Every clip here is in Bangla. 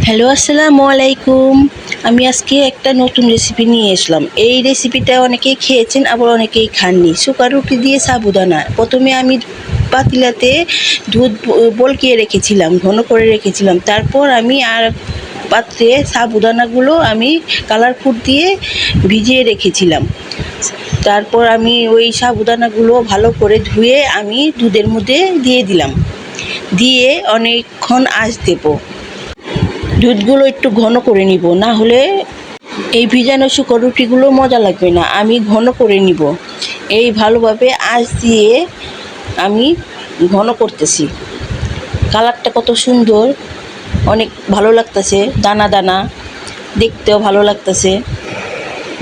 হ্যালো, আসসালামু আলাইকুম। আমি আজকে একটা নতুন রেসিপি নিয়ে আসলাম। এই রেসিপিটা অনেকেই খেয়েছেন, আবার অনেকেই খাননি। শুকা রুটি দিয়ে সাবুদানা। প্রথমে আমি পাতিলাতে দুধ বলকিয়ে রেখেছিলাম, ঘন করে রেখেছিলাম। তারপর আমি আর পাত্রে সাবুদানাগুলো আমি কালার ফুড দিয়ে ভিজিয়ে রেখেছিলাম। তারপর আমি ওই সাবুদানাগুলো ভালো করে ধুয়ে আমি দুধের মধ্যে দিয়ে দিলাম, দিয়ে অনেকক্ষণ আঁচ দেবো। দুধগুলো একটু ঘন করে নিব, না হলে এই ভিজানো শুকনো রুটিগুলো মজা লাগবে না। আমি ঘন করে নিব, এই ভালোভাবে আঁচ দিয়ে আমি ঘন করতেছি। কালারটা কত সুন্দর, অনেক ভালো লাগতেছে, দানা দানা, দেখতেও ভালো লাগতেছে।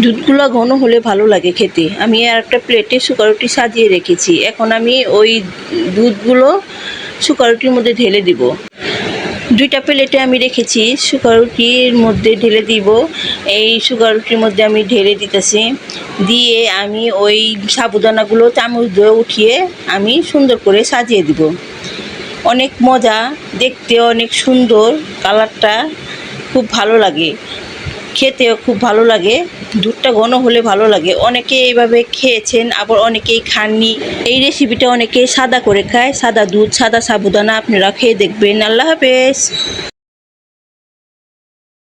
দুধগুলো ঘন হলে ভালো লাগে খেতে। আমি আর একটা প্লেটে শুকনো রুটি সাজিয়ে রেখেছি। এখন আমি ওই দুধগুলো শুকনো রুটির মধ্যে ঢেলে দিব। দুইটা প্লেটে আমি রেখেছি, শুকনো রুটির মধ্যে ঢেলে দিব। এই শুকনো রুটির মধ্যে আমি ঢেলে দিতেছি, দিয়ে আমি ওই সাবুদানাগুলো চামচ দিয়ে উঠিয়ে আমি সুন্দর করে সাজিয়ে দিব। অনেক মজা, দেখতে অনেক সুন্দর, কালারটা খুব ভালো লাগে, খেতেও খুব ভালো লাগে। দুধটা ঘন হলে ভালো লাগে। অনেকে এইভাবে খেয়েছেন, আবার অনেকেই খাননি। এই রেসিপিটা অনেকে সাদা করে খায়, সাদা দুধ, সাদা সাবুদানা। আপনারা খেয়ে দেখবেন। আল্লাহ হাফেজ।